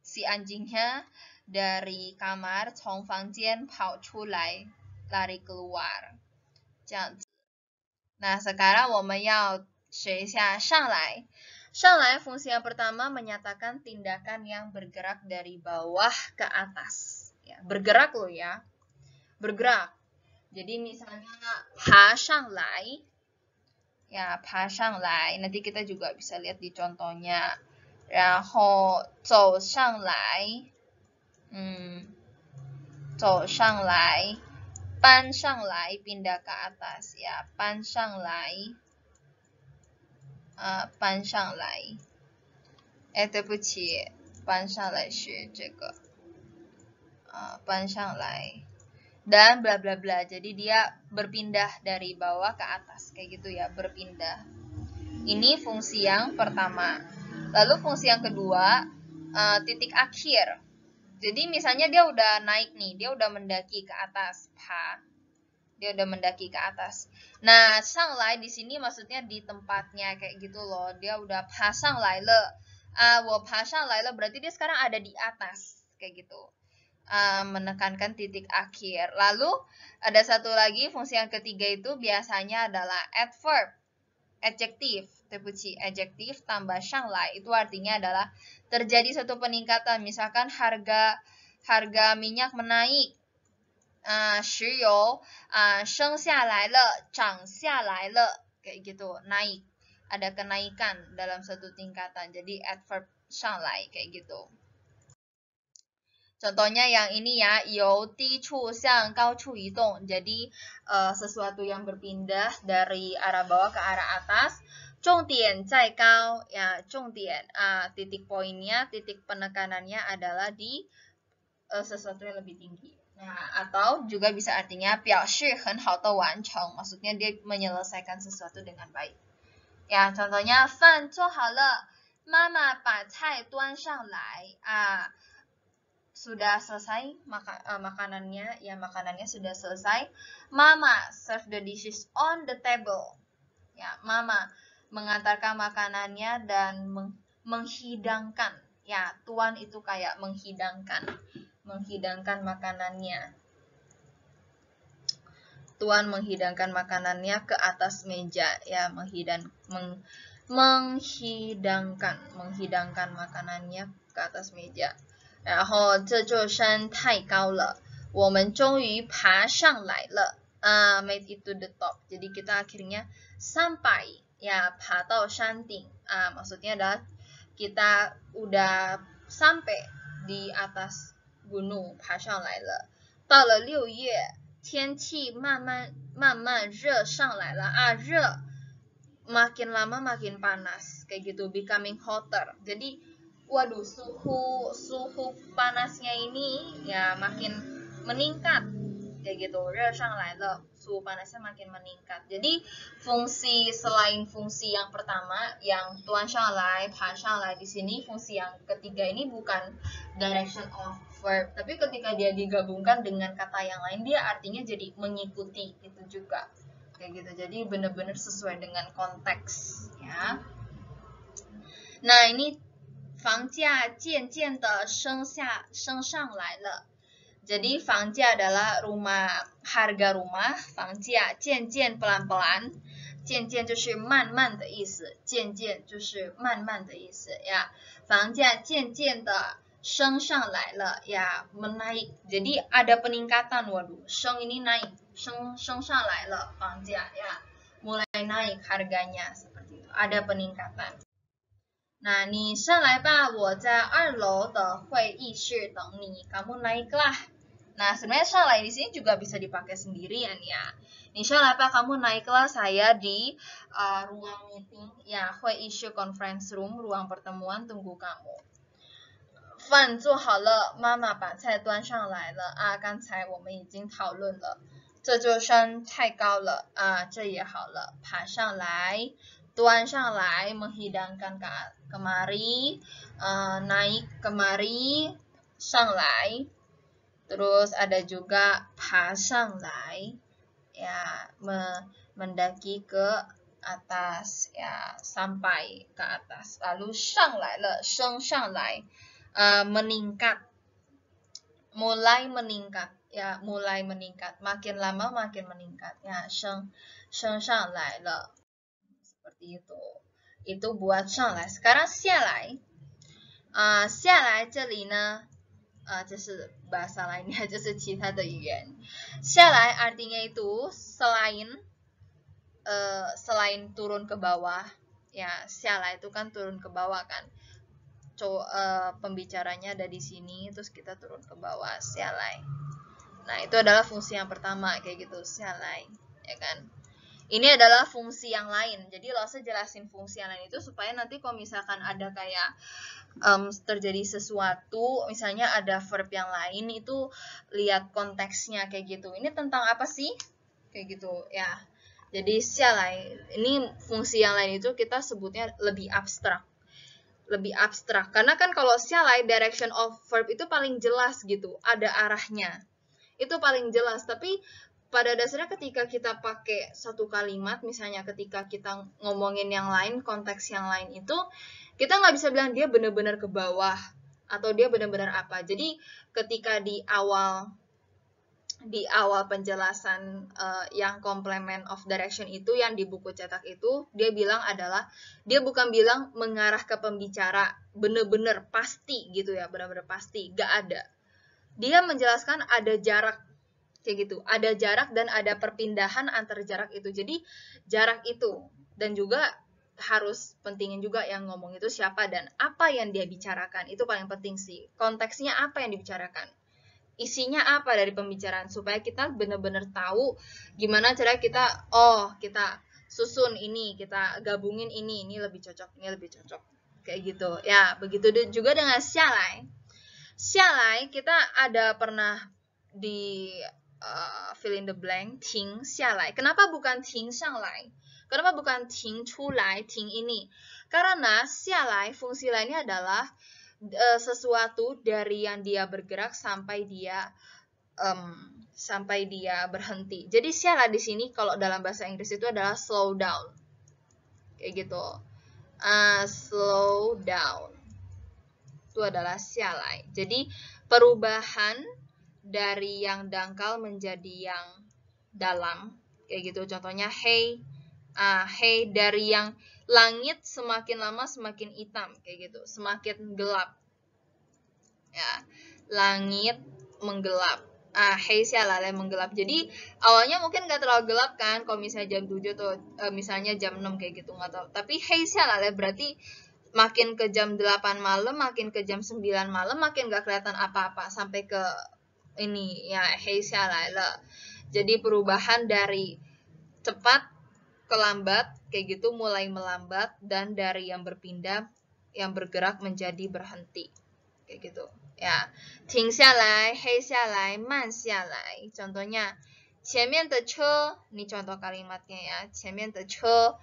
[SPEAKER 1] si anjingnya dari kamar, 从房间跑出来, lari keluar. 这样子。Nah, sekarang 我们要学一下上来。上来 fungsi yang pertama menyatakan tindakan yang bergerak dari bawah ke atas. Ya, bergerak loh ya. Bergerak. Jadi misalnya 爬上来. Ya, 爬上来. Nanti kita juga bisa lihat di contohnya. 然后走上来. 走上来. 搬上来 pindah ke atas ya. 搬上来. 搬上来。对不起，搬上来是这个。搬上来。Dan bla bla bla. Jadi dia berpindah dari bawah ke atas. Kayak gitu ya, berpindah. Ini fungsi yang pertama. Lalu fungsi yang kedua, titik akhir. Jadi misalnya dia udah naik nih, dia udah mendaki ke atas. Dia udah mendaki ke atas. Nah, shanglai di sini maksudnya di tempatnya kayak gitu loh. Dia udah pasang lai le. Wo pasang lai le berarti dia sekarang ada di atas kayak gitu. Menekankan titik akhir. Lalu ada satu lagi fungsi yang ketiga itu biasanya adalah adverb, adjektif. Adjektif tambah shanglai itu artinya adalah terjadi satu peningkatan. Misalkan harga minyak menaik. 石油升下来了，涨下来了 kayak gitu, naik. Ada kenaikan dalam satu tingkatan. Jadi adverb 上来 kayak gitu. Contohnya yang ini ya, 由低处向高处移动. Jadi sesuatu yang berpindah dari arah bawah ke arah atas. 重点在高 ya, 重点 titik poinnya, titik penekanannya adalah di sesuatu yang lebih tinggi. Nah, atau juga bisa artinya 表示很好的完成, maksudnya dia menyelesaikan sesuatu dengan baik. Ya, contohnya 饭做好了，妈妈把菜端上来. Sudah selesai makanannya, ya makanannya sudah selesai. Mama serve the dishes on the table. Ya, mama mengantarkan makanannya dan menghidangkan. Ya, tuan itu kayak menghidangkan makanannya. Tuan menghidangkan makanannya ke atas meja ya, menghidangkan makanannya ke atas meja. 然后这座山太高了，我们终于爬上来了。Made it to the top. Jadi kita akhirnya sampai ya, 爬到山顶. Maksudnya adalah kita udah sampai di atas gunung, 爬上来了。到了6月，天气慢慢热上来了。热 makin lama makin panas kayak gitu, becoming hotter. Jadi waduh, suhu panasnya ini ya makin meningkat kayak gitu. 热上来了, suhu panasnya makin meningkat. Jadi selain fungsi yang pertama yang 端上来, 爬上来, di sini fungsi yang ketiga ini bukan direction of verb, tapi ketika dia digabungkan dengan kata yang lain dia artinya jadi mengikuti gitu juga. Kayak gitu. Jadi benar-benar sesuai dengan konteks ya. Nah, ini 房价渐渐的升上来了. Jadi 房价 adalah harga rumah, 房价 渐渐 pelan-pelan, 渐渐就是慢慢的意思, 渐渐就是慢慢的意思ya. 房价渐渐的升上来了 ya, menaik. Jadi ada peningkatan, waduh, 升 ini naik, 升上来了 房价 ya, mulai naik harganya seperti itu, ada peningkatan. Nah, 你上来吧，我在2楼的会议室等你. Kamu naiklah. Nah, sebenarnya 上来 di sini juga bisa dipakai sendirian ya. 你上来吧, kamu naiklah, saya di ruang meeting ya, 会议室 conference room, ruang pertemuan, tunggu kamu. 饭做好了，妈妈把菜端上来了。刚才我们已经讨论了。这座山太高了，这也好了，爬上来。 Tuan 上来 menghidangkan kemari, naik kemari, 上来. Terus ada juga 爬上来 ya, mendaki ke atas ya, sampai ke atas. Lalu 上来了, 升上来, meningkat, mulai meningkat ya mulai meningkat, makin lama makin meningkat. Ya, 升上来了 seperti itu. Itu buat 上来. Sekarang 下来. 下来这里呢这是 bahasa lainnya, 就是其他的语言。下来 artinya itu selain turun ke bawah. Ya, 下来 itu kan turun ke bawah kan. Pembicaranya ada di sini, terus kita turun ke bawah, 下来. Nah, itu adalah fungsi yang pertama kayak gitu, 下来, ya kan. Ini adalah fungsi yang lain. Jadi Lose jelasin fungsi yang lain itu supaya nanti kalau misalkan ada kayak terjadi sesuatu, misalnya ada verb yang lain, itu lihat konteksnya kayak gitu. Ini tentang apa sih? Kayak gitu ya. Jadi 下来, ini fungsi yang lain itu kita sebutnya lebih abstrak. Lebih abstrak. Karena kan kalau 下来 direction of verb itu paling jelas gitu, ada arahnya. Itu paling jelas, tapi pada dasarnya ketika kita pakai satu kalimat, misalnya ketika kita ngomongin yang lain, konteks yang lain itu, kita nggak bisa bilang dia benar-benar ke bawah, atau dia benar-benar apa. Jadi ketika di awal penjelasan yang complement of direction itu, yang di buku cetak itu, dia bilang adalah, dia bukan bilang mengarah ke pembicara, benar-benar pasti gitu ya, benar-benar pasti, nggak ada. Dia menjelaskan ada jarak, kayak gitu, ada jarak dan ada perpindahan antar jarak itu. Jadi jarak itu, dan juga harus pentingin juga yang ngomong itu siapa dan apa yang dia bicarakan, itu paling penting sih. Konteksnya apa yang dibicarakan, isinya apa dari pembicaraan, supaya kita benar-benar tahu gimana cara kita, kita susun ini, kita gabungin ini lebih cocok, ini lebih cocok, kayak gitu ya. Begitu juga dengan 下来. 下来 kita ada pernah di fill in the blank, 停下来. Kenapa bukan 停上来? Kenapa bukan 停出来, 停ini? Karena 下来 fungsi lainnya adalah sesuatu dari yang dia bergerak sampai dia berhenti. Jadi 下来 di sini kalau dalam bahasa Inggris itu adalah slow down. Kayak gitu. Slow down. Itu adalah 下来. Jadi perubahan dari yang dangkal menjadi yang dalam, kayak gitu. Contohnya hey, dari yang langit semakin lama semakin hitam, kayak gitu, semakin gelap ya, langit menggelap. Hey 下来 menggelap. Jadi awalnya mungkin nggak terlalu gelap kan, kalau misalnya jam 7 atau misalnya jam 6 kayak gitu, nggak tahu. Tapi hey 下来 berarti makin ke jam 8 malam, makin ke jam 9 malam, makin nggak kelihatan apa-apa sampai ke ini ya, 黑下来了. Jadi perubahan dari cepat ke lambat, kayak gitu, mulai melambat, dan dari yang berpindah, yang bergerak menjadi berhenti, kayak gitu ya. 停下来, 黑下来, 慢下来. Contohnya 前面的车, ini contoh kalimatnya ya, 前面的车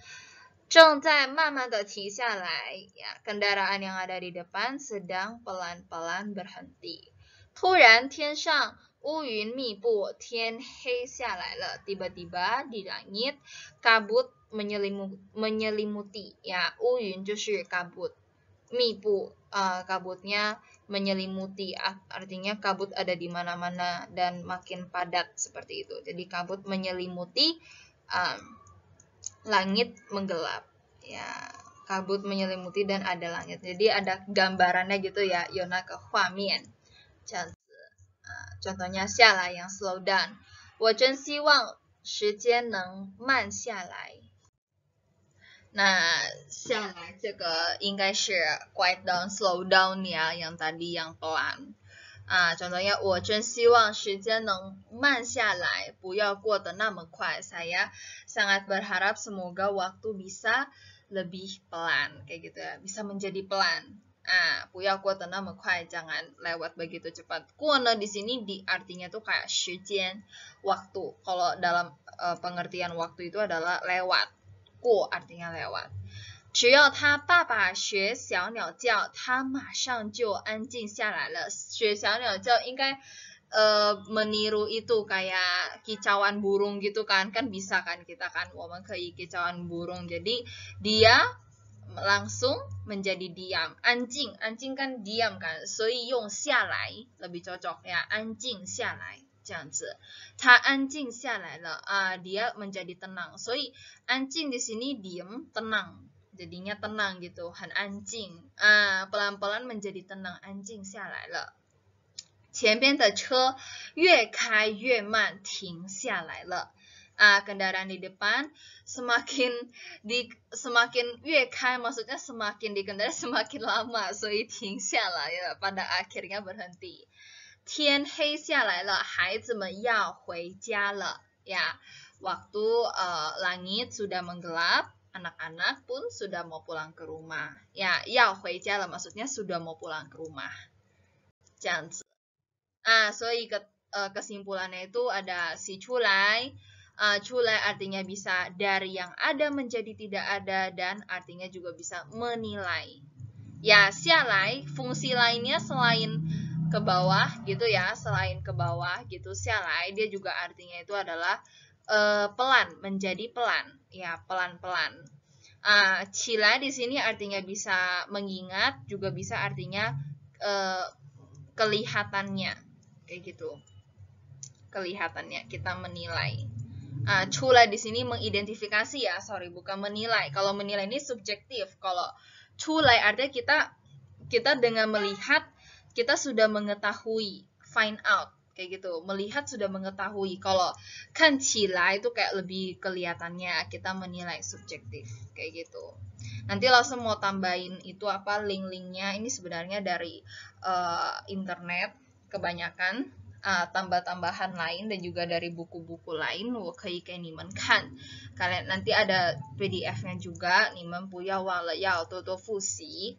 [SPEAKER 1] 正在慢慢的停下来, ya, kendaraan yang ada di depan sedang pelan-pelan berhenti. 突然天上乌云密布，天黑下来了。Tiba-tiba di langit kabut menyelimuti. Ya, 乌云就是kabut. 密布 kabutnya menyelimuti, artinya kabut ada di mana-mana dan makin padat seperti itu. Jadi kabut menyelimuti, langit menggelap. Ya, kabut menyelimuti dan ada langit. Jadi ada gambarannya gitu ya, 有那个画面。这样子contohnya 下来 yang slow down. 我真希望时间能慢下来. 那下来这个应该是 quiet down, slow down ya, yang tadi yang pelan. Contohnya 我真希望时间能慢下来，不要过得那么快. Saya sangat berharap semoga waktu bisa lebih pelan, kayak gitu ya, bisa menjadi pelan. 不要过得那么快, jangan lewat begitu cepat. 过呢 di sini di artinya tuh kayak 时间, waktu. Kalau dalam pengertian waktu itu adalah lewat. 过 artinya lewat. 只要他爸爸学小鸟叫，他马上就安静下来了。学小鸟叫应该meniru itu kayak kicauan burung gitu kan bisa kan kita kan, 我们可以 kicauan burung. Jadi dia langsung menjadi diam. Anjing kan diam kan, 所以用下来 lebih cocok ya, 安静下来这这样子。他安静下来了 dia menjadi tenang. 所以安静di sini diam, tenang. Jadinya tenang gitu, 很安静 pelan-pelan menjadi tenang, 安静下来了。前边的车越开越慢，停下来了。kendaraan di depan semakin 越开 maksudnya semakin dikendara semakin lama, 所以停下来了 pada akhirnya berhenti. 天黑下来了，孩子们要回家了 ya. Waktu langit sudah menggelap, anak-anak pun sudah mau pulang ke rumah. Ya, 要回家了 maksudnya sudah mau pulang ke rumah. 这样子。所以kesimpulannya itu ada si culai. Culai artinya bisa dari yang ada menjadi tidak ada dan artinya juga bisa menilai. Ya, xialai fungsi lainnya selain ke bawah gitu ya, selain ke bawah gitu, xialai dia juga artinya itu adalah pelan, menjadi pelan, ya pelan-pelan. Cilai di sini artinya bisa mengingat, juga bisa artinya kelihatannya, kayak gitu. Kelihatannya kita menilai. Culai di sini mengidentifikasi ya, bukan menilai. Kalau menilai ini subjektif. Kalau culai artinya kita dengan melihat kita sudah mengetahui, find out, kayak gitu. Melihat sudah mengetahui. Kalau kan cilai itu kayak lebih kelihatannya, kita menilai subjektif, kayak gitu. Nanti langsung mau tambahin itu apa link-linknya. Ini sebenarnya dari internet kebanyakan. Tambah-tambahan lain dan juga dari buku-buku lain, 我可以给你们看. Kalian nanti ada PDF-nya juga, 你们不要忘了要多多复习.